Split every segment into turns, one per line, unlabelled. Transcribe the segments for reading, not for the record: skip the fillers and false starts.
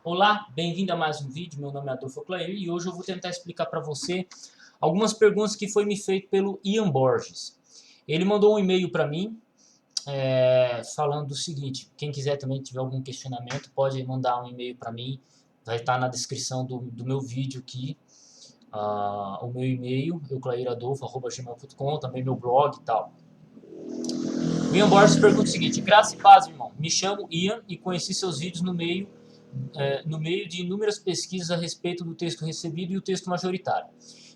Olá, bem-vindo a mais um vídeo. Meu nome é Adolfo Clair e hoje eu vou tentar explicar para você algumas perguntas que foi me feito pelo Ian Borges. Ele mandou um e-mail para mim falando o seguinte: quem quiser também tiver algum questionamento pode mandar um e-mail para mim, vai estar na descrição do meu vídeo aqui, o meu e-mail, euclairadolfo@gmail.com, também meu blog e tal. O Ian Borges pergunta o seguinte: graça e paz, irmão. Me chamo Ian e conheci seus vídeos no meio de inúmeras pesquisas a respeito do texto recebido e o texto majoritário.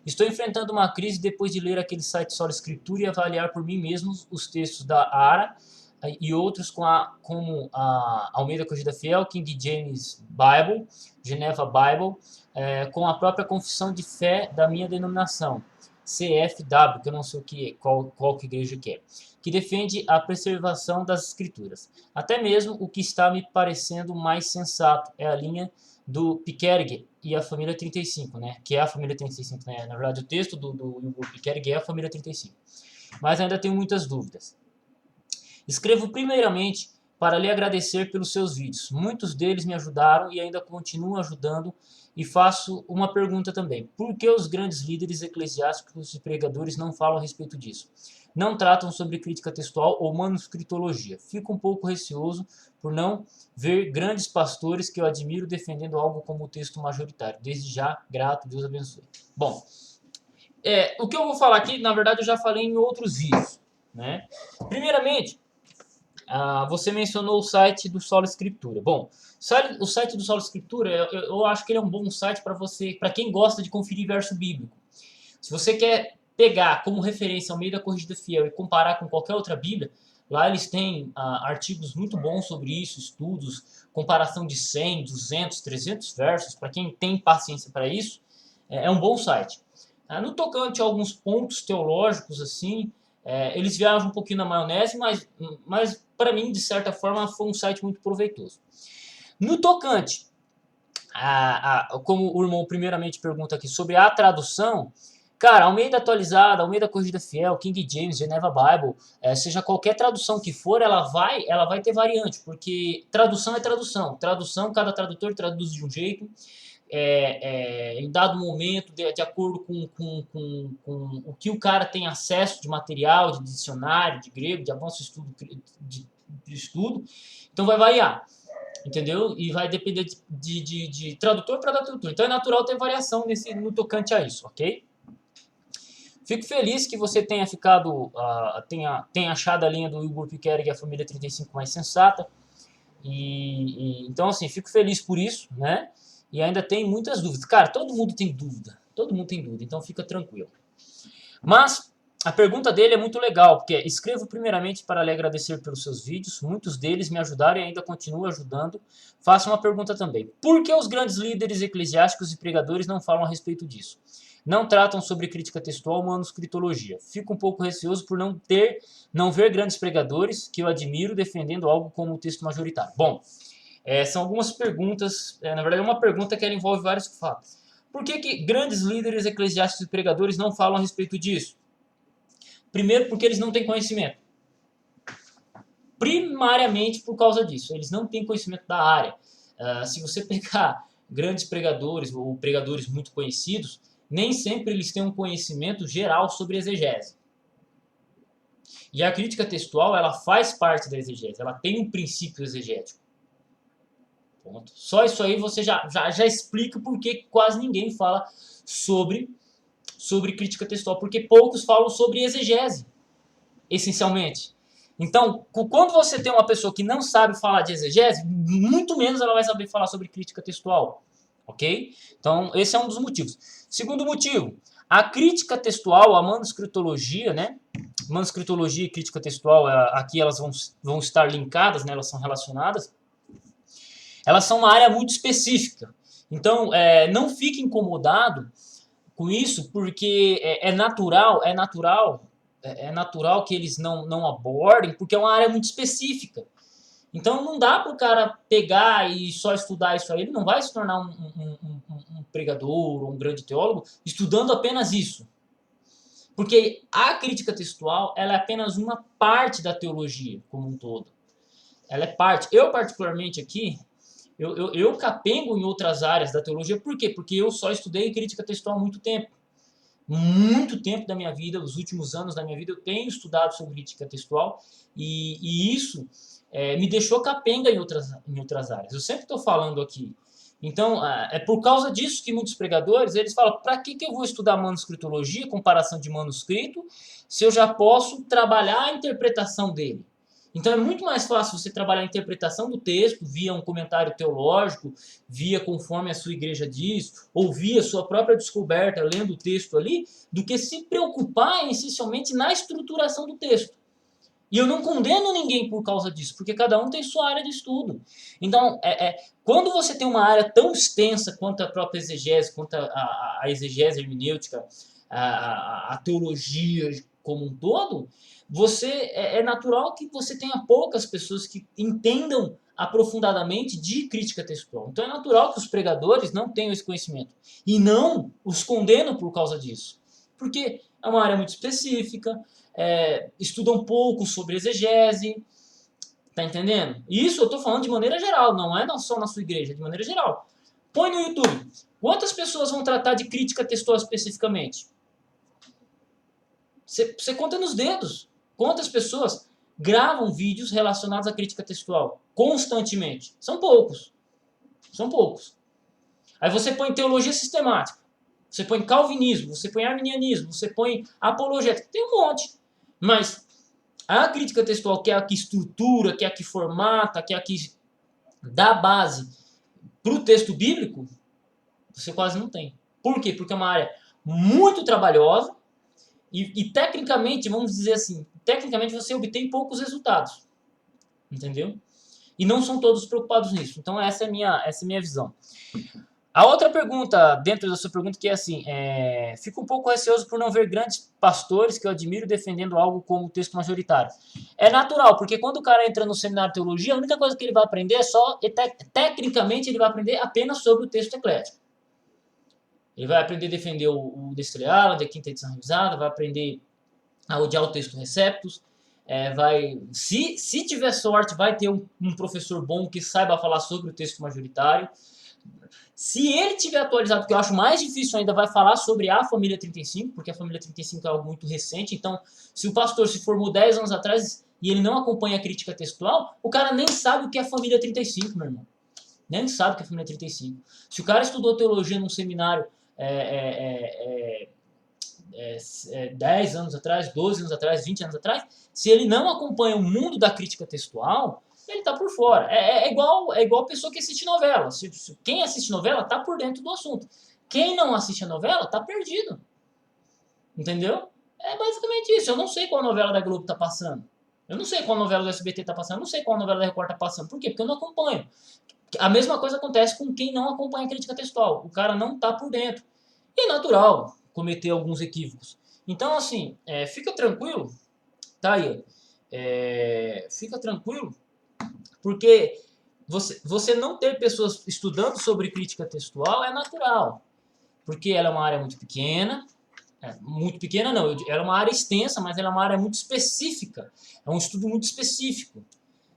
Estou enfrentando uma crise depois de ler aquele site Sola Escritura e avaliar por mim mesmo os textos da ARA e outros como a Almeida Corrigida Fiel, King James Bible, Geneva Bible, com a própria confissão de fé da minha denominação, CFW, que eu não sei qual que igreja que defende a preservação das escrituras. Até mesmo o que está me parecendo mais sensato é a linha do Piquergue e a família 35, né? Que é a família 35, né? Na verdade, o texto do Piquergue é a família 35. Mas ainda tenho muitas dúvidas. Escrevo primeiramente para lhe agradecer pelos seus vídeos. Muitos deles me ajudaram e ainda continuam ajudando. E faço uma pergunta também. Por que os grandes líderes eclesiásticos e pregadores não falam a respeito disso? Não tratam sobre crítica textual ou manuscritologia. Fico um pouco receoso por não ver grandes pastores que eu admiro defendendo algo como o texto majoritário. Desde já, grato, Deus abençoe. Bom, o que eu vou falar aqui, na verdade, eu já falei em outros vídeos, né? Primeiramente, você mencionou o site do Sola Escritura. Bom, o site do Sola Escritura, eu acho que ele é um bom site para quem gosta de conferir verso bíblico. Se você quer pegar como referência ao meio da Corrigida Fiel e comparar com qualquer outra Bíblia, lá eles têm artigos muito bons sobre isso, estudos, comparação de 100, 200, 300 versos, para quem tem paciência para isso, é um bom site. No tocante a alguns pontos teológicos, assim, eles viajam um pouquinho na maionese, mas para mim, de certa forma, foi um site muito proveitoso. No tocante, como o irmão primeiramente pergunta aqui, sobre a tradução, cara, Almeida Atualizada, Almeida Corrigida Fiel, King James, Geneva Bible, seja qualquer tradução que for, ela vai ter variante, porque tradução é tradução. Tradução, cada tradutor traduz de um jeito, em dado momento, de acordo com o que o cara tem acesso de material, de dicionário, de grego, de avanço de estudo, então vai variar, entendeu? E vai depender de tradutor para tradutor. Então é natural ter variação no tocante a isso, ok? Fico feliz que você tenha tenha achado a linha do Igor Piquereg e a família 35 mais sensata. Então, assim, fico feliz por isso, né? E ainda tem muitas dúvidas. Cara, todo mundo tem dúvida. Todo mundo tem dúvida, então fica tranquilo. Mas a pergunta dele é muito legal, porque escrevo primeiramente para lhe agradecer pelos seus vídeos. Muitos deles me ajudaram e ainda continuam ajudando. Faço uma pergunta também. Por que os grandes líderes eclesiásticos e pregadores não falam a respeito disso? Não tratam sobre crítica textual ou manuscritologia. Fico um pouco receoso por não ver grandes pregadores que eu admiro defendendo algo como o texto majoritário. Bom, são algumas perguntas, na verdade é uma pergunta que ela envolve vários fatos. Por que grandes líderes eclesiásticos e pregadores não falam a respeito disso? Primeiro, porque eles não têm conhecimento. Primariamente por causa disso, eles não têm conhecimento da área. Se você pegar grandes pregadores ou pregadores muito conhecidos, nem sempre eles têm um conhecimento geral sobre exegese. E a crítica textual, ela faz parte da exegese, ela tem um princípio exegético. Ponto. Só isso aí você já explica por que quase ninguém fala sobre crítica textual, porque poucos falam sobre exegese, essencialmente. Então, quando você tem uma pessoa que não sabe falar de exegese, muito menos ela vai saber falar sobre crítica textual. Ok? Então, esse é um dos motivos. Segundo motivo, a crítica textual, a manuscritologia, né? Manuscritologia e crítica textual, aqui elas vão estar linkadas, né? Elas são relacionadas. Elas são uma área muito específica. Então, não fique incomodado com isso, porque é natural que eles não abordem, porque é uma área muito específica. Então não dá para o cara pegar e só estudar isso aí. Ele não vai se tornar um pregador ou um grande teólogo estudando apenas isso. Porque a crítica textual, ela é apenas uma parte da teologia como um todo. Ela é parte. Eu, particularmente aqui, Eu capengo em outras áreas da teologia, por quê? Porque eu só estudei crítica textual há muito tempo. Muito tempo da minha vida, os últimos anos da minha vida, eu tenho estudado sobre crítica textual e isso me deixou capenga em outras áreas. Eu sempre estou falando aqui. Então, é por causa disso que muitos pregadores, eles falam, para que eu vou estudar manuscritologia, comparação de manuscrito, se eu já posso trabalhar a interpretação dele? Então é muito mais fácil você trabalhar a interpretação do texto via um comentário teológico, via conforme a sua igreja diz, ou via sua própria descoberta lendo o texto ali, do que se preocupar essencialmente na estruturação do texto. E eu não condeno ninguém por causa disso, porque cada um tem sua área de estudo. Então, quando você tem uma área tão extensa quanto a própria exegese, quanto a exegese hermenêutica, a teologia como um todo, é natural que você tenha poucas pessoas que entendam aprofundadamente de crítica textual. Então é natural que os pregadores não tenham esse conhecimento. E não os condeno por causa disso. Porque é uma área muito específica, estudam pouco sobre exegese, tá entendendo? Isso eu estou falando de maneira geral, não é só na sua igreja, de maneira geral. Põe no YouTube. Quantas pessoas vão tratar de crítica textual especificamente? Você conta nos dedos. Quantas pessoas gravam vídeos relacionados à crítica textual constantemente? São poucos. São poucos. Aí você põe teologia sistemática, você põe calvinismo, você põe arminianismo, você põe apologética, tem um monte. Mas a crítica textual, que é a que estrutura, que é a que formata, que é a que dá base para o texto bíblico, você quase não tem. Por quê? Porque é uma área muito trabalhosa e tecnicamente, vamos dizer assim, tecnicamente você obtém poucos resultados. Entendeu? E não são todos preocupados nisso. Então essa é a minha visão. A outra pergunta, dentro da sua pergunta, que é assim, fico um pouco receoso por não ver grandes pastores que eu admiro defendendo algo como o texto majoritário. É natural, porque quando o cara entra no seminário de teologia, a única coisa que ele vai aprender é tecnicamente, ele vai aprender apenas sobre o texto eclético. Ele vai aprender a defender o Destreala, da quinta edição revisada, vai aprender a odiar o texto Receptus, se tiver sorte, vai ter um professor bom que saiba falar sobre o texto majoritário. Se ele tiver atualizado, que eu acho mais difícil ainda, vai falar sobre a família 35, porque a família 35 é algo muito recente. Então, se o pastor se formou 10 anos atrás e ele não acompanha a crítica textual, o cara nem sabe o que é a família 35, meu irmão. Nem sabe o que é a família 35. Se o cara estudou teologia num seminário 10 anos atrás, 12 anos atrás, 20 anos atrás, se ele não acompanha o mundo da crítica textual, ele tá por fora. É igual pessoa que assiste novela. Quem assiste novela tá por dentro do assunto. Quem não assiste a novela tá perdido. Entendeu? É basicamente isso. Eu não sei qual novela da Globo tá passando. Eu não sei qual novela do SBT tá passando. Eu não sei qual novela da Record tá passando. Por quê? Porque eu não acompanho. A mesma coisa acontece com quem não acompanha a crítica textual. O cara não tá por dentro. E é natural cometer alguns equívocos. Então, assim, fica tranquilo. Tá aí. Fica tranquilo. Porque você não ter pessoas estudando sobre crítica textual é natural. Porque ela é uma área muito pequena. Muito pequena não, ela é uma área extensa, mas ela é uma área muito específica. É um estudo muito específico.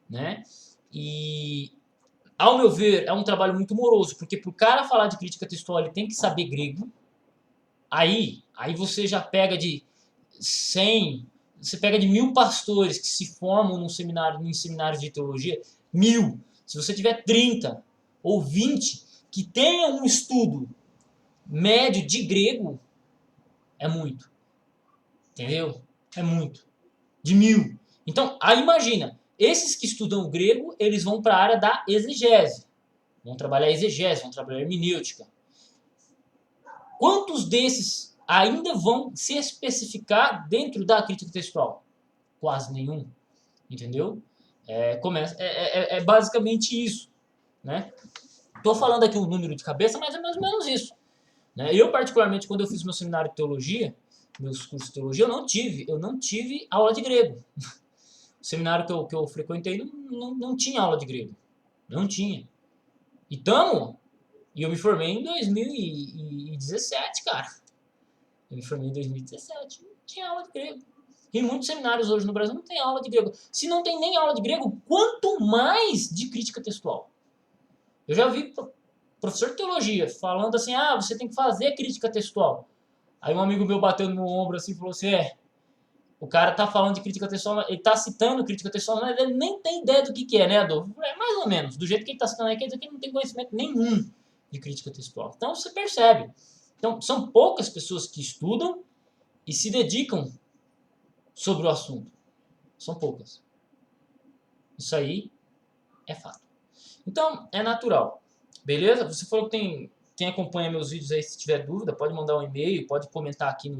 Né? E, ao meu ver, é um trabalho muito moroso. Porque para o cara falar de crítica textual, ele tem que saber grego. Aí você já pega de 100, você pega de 1000 pastores que se formam em seminários de teologia, 1000. Se você tiver 30 ou 20 que tenham um estudo médio de grego, é muito. Entendeu? É muito. De 1000. Então, aí imagina, esses que estudam grego, eles vão para a área da exegese. Vão trabalhar exegese, vão trabalhar hermenêutica. Quantos desses ainda vão se especificar dentro da crítica textual? Quase nenhum, entendeu? É basicamente isso, né? Estou falando aqui um número de cabeça, mas é mais ou menos isso. Né? Eu, particularmente, quando eu fiz meu seminário de teologia, meus cursos de teologia, eu não tive aula de grego. O seminário que eu frequentei não tinha aula de grego. Não tinha. E eu me formei em 2017, cara. Eu me formei em 2017. Não tinha aula de grego. E muitos seminários hoje no Brasil não tem aula de grego. Se não tem nem aula de grego, quanto mais de crítica textual. Eu já vi professor de teologia falando assim, ah, você tem que fazer crítica textual. Aí um amigo meu bateu no meu ombro assim e falou assim, o cara tá falando de crítica textual, ele tá citando crítica textual, mas ele nem tem ideia do que é, né, Adolfo? É mais ou menos, do jeito que ele tá citando aí, quer dizer que ele não tem conhecimento nenhum de crítica textual. Então você percebe. Então são poucas pessoas que estudam e se dedicam sobre o assunto. São poucas. Isso aí é fato. Então, é natural. Beleza? Você falou que quem acompanha meus vídeos aí, se tiver dúvida, pode mandar um e-mail, pode comentar aqui,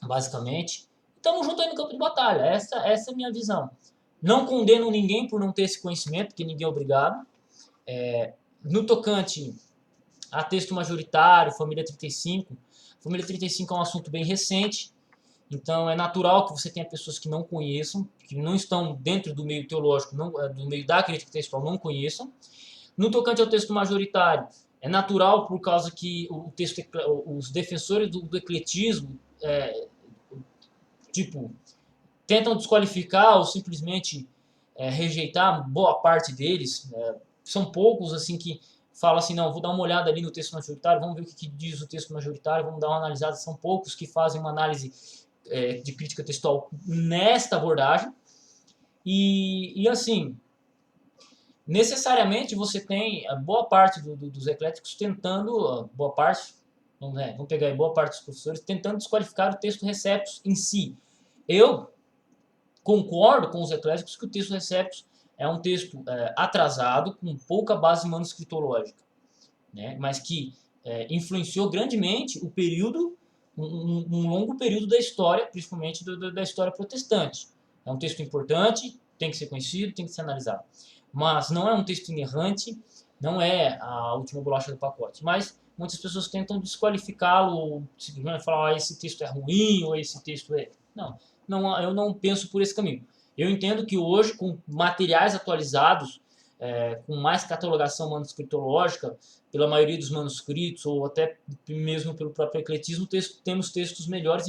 basicamente. Tamo junto aí no campo de batalha. Essa é a minha visão. Não condeno ninguém por não ter esse conhecimento, porque ninguém é obrigado. No tocante a texto majoritário, família 35, família 35 é um assunto bem recente, então é natural que você tenha pessoas que não conheçam, que não estão dentro do meio teológico, do meio da crítica textual, não conheçam. No tocante ao texto majoritário, é natural por causa que os defensores do ecletismo tentam desqualificar ou simplesmente rejeitar boa parte deles. São poucos assim que falam assim, não, vou dar uma olhada ali no texto majoritário, vamos ver o que diz o texto majoritário, vamos dar uma analisada. São poucos que fazem uma análise de crítica textual nesta abordagem. E assim, necessariamente você tem a boa parte dos ecléticos tentando, boa parte, vamos pegar aí, boa parte dos professores, tentando desqualificar o texto receptus em si. Eu concordo com os ecléticos que o texto receptus é um texto atrasado, com pouca base manuscritológica, né? Mas que influenciou grandemente o período, um longo período da história, principalmente da história protestante. É um texto importante, tem que ser conhecido, tem que ser analisado. Mas não é um texto inerrante, não é a última bolacha do pacote. Mas muitas pessoas tentam desqualificá-lo, simplesmente falar, esse texto é ruim, ou esse texto é... Não, eu não penso por esse caminho. Eu entendo que hoje, com materiais atualizados, com mais catalogação manuscritológica, pela maioria dos manuscritos, ou até mesmo pelo próprio ecletismo, temos textos melhores,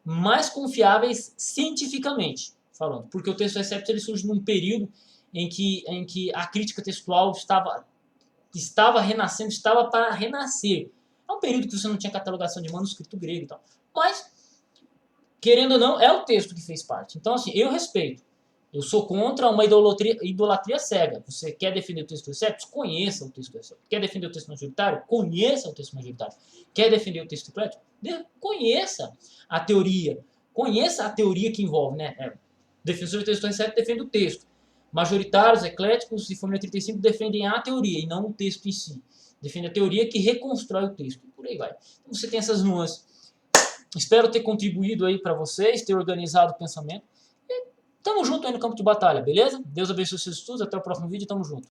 mais confiáveis cientificamente falando. Porque o texto receptus ele surge num período em que a crítica textual estava renascendo, estava para renascer. É um período que você não tinha catalogação de manuscrito grego e tal. Mas, querendo ou não, é o texto que fez parte. Então, assim, eu respeito. Eu sou contra uma idolatria cega. Você quer defender o texto receptus? Conheça o texto receptus. Quer defender o texto majoritário? Conheça o texto majoritário. Quer defender o texto eclético? Conheça a teoria. Conheça a teoria que envolve, né? Defensor do texto receptus defende o texto. Majoritários, ecléticos e família 35 defendem a teoria e não o texto em si. Defende a teoria que reconstrói o texto. E por aí vai. Então você tem essas nuances. Espero ter contribuído aí para vocês, ter organizado o pensamento. E tamo junto aí no campo de batalha, beleza? Deus abençoe os seus estudos. Até o próximo vídeo. Tamo junto.